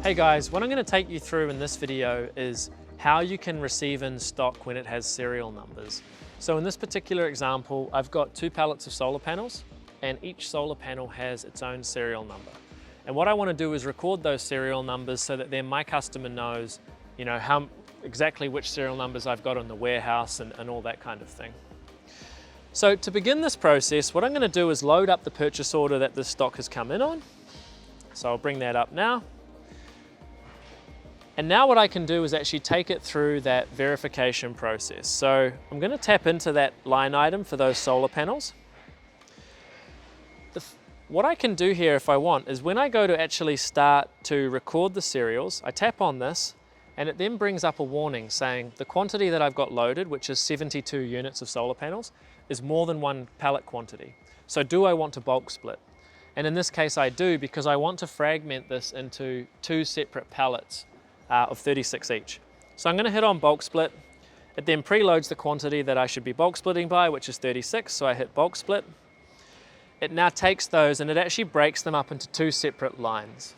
Hey guys, what I'm going to take you through in this video is how you can receive in stock when it has serial numbers. So in this particular example, I've got 2 pallets of solar panels and each solar panel has its own serial number. And what I want to do is record those serial numbers so that then my customer knows, exactly which serial numbers I've got in the warehouse and all that kind of thing. So to begin this process, what I'm going to do is load up the purchase order that this stock has come in on. So I'll bring that up now. And now what I can do is actually take it through that verification process. So I'm going to tap into that line item for those solar panels. What I can do here if I want is when I go to actually start to record the serials, I tap on this and it then brings up a warning saying the quantity that I've got loaded, which is 72 units of solar panels, is more than one pallet quantity. So do I want to bulk split? And in this case I do, because I want to fragment this into 2 separate pallets of 36 each. So I'm going to hit on bulk split. It then preloads the quantity that I should be bulk splitting by, which is 36, so I hit bulk split. It now takes those and it actually breaks them up into 2 separate lines.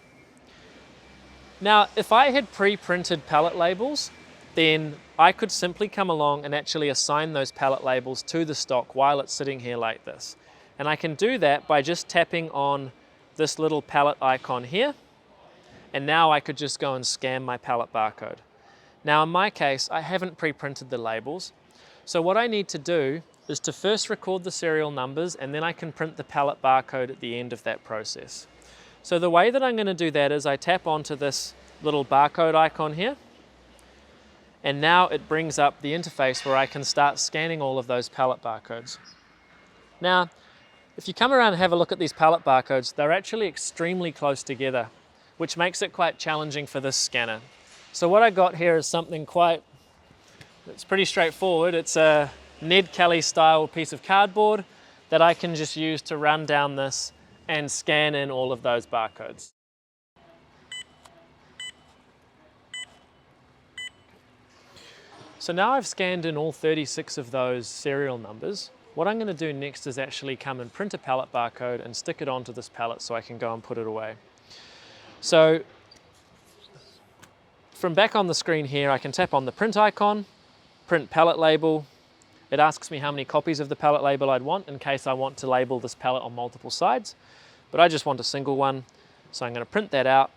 Now, if I had pre-printed pallet labels, then I could simply come along and actually assign those pallet labels to the stock while it's sitting here like this. And I can do that by just tapping on this little pallet icon here. And now I could just go and scan my pallet barcode. Now in my case, I haven't pre-printed the labels. So what I need to do is to first record the serial numbers and then I can print the pallet barcode at the end of that process. So the way that I'm going to do that is I tap onto this little barcode icon here. And now it brings up the interface where I can start scanning all of those pallet barcodes. Now, if you come around and have a look at these pallet barcodes, they're actually extremely close together, which makes it quite challenging for this scanner. So what I got here is something it's pretty straightforward. It's a Ned Kelly style piece of cardboard that I can just use to run down this and scan in all of those barcodes. So now I've scanned in all 36 of those serial numbers. What I'm going to do next is actually come and print a pallet barcode and stick it onto this pallet so I can go and put it away. So from back on the screen here, I can tap on the print icon, print pallet label. It asks me how many copies of the pallet label I'd want in case I want to label this pallet on multiple sides, but I just want a single one. So I'm going to print that out.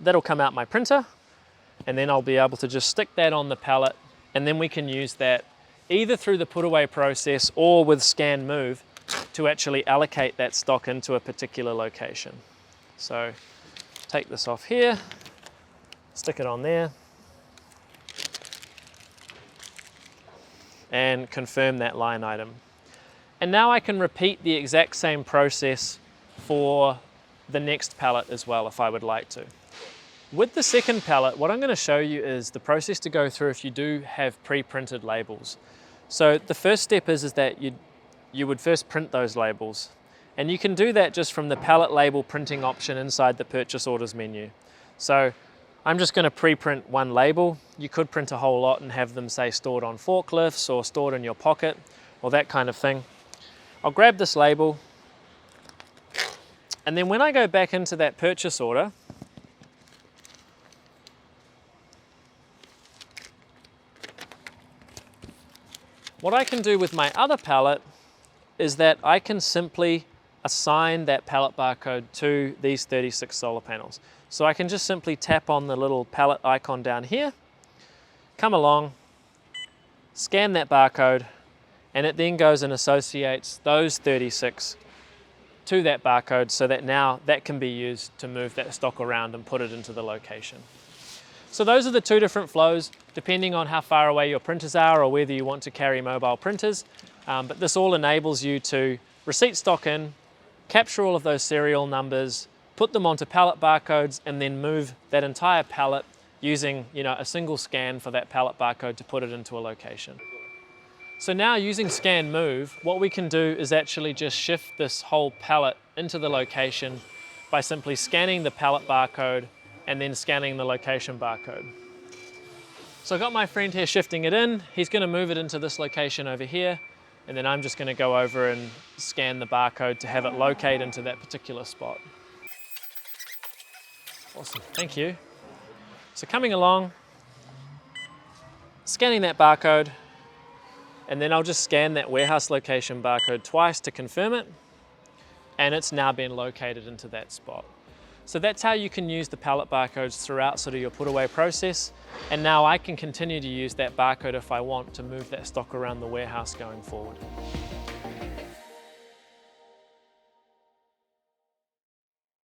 That'll come out my printer, and then I'll be able to just stick that on the pallet, and then we can use that either through the put away process or with scan move to actually allocate that stock into a particular location. So take this off here, stick it on there, and confirm that line item. And now I can repeat the exact same process for the next pallet as well if I would like to. With the second pallet, what I'm going to show you is the process to go through if you do have pre-printed labels. So the first step is that you would first print those labels. And you can do that just from the pallet label printing option inside the purchase orders menu. So I'm just going to pre-print one label. You could print a whole lot and have them say stored on forklifts or stored in your pocket or that kind of thing. I'll grab this label. And then when I go back into that purchase order, what I can do with my other pallet is that I can simply assign that pallet barcode to these 36 solar panels. So I can just simply tap on the little pallet icon down here, come along, scan that barcode, and it then goes and associates those 36 to that barcode so that now that can be used to move that stock around and put it into the location. So those are the 2 different flows, depending on how far away your printers are or whether you want to carry mobile printers. But this all enables you to receipt stock in, capture all of those serial numbers, put them onto pallet barcodes, and then move that entire pallet using a single scan for that pallet barcode to put it into a location. So now using scan move, what we can do is actually just shift this whole pallet into the location by simply scanning the pallet barcode and then scanning the location barcode. So I've got my friend here shifting it in. He's going to move it into this location over here, and then I'm just going to go over and scan the barcode to have it locate into that particular spot. Awesome, thank you. So coming along, scanning that barcode, and then I'll just scan that warehouse location barcode twice to confirm it, and it's now been located into that spot. So that's how you can use the pallet barcodes throughout sort of your put away process. And now I can continue to use that barcode if I want to move that stock around the warehouse going forward.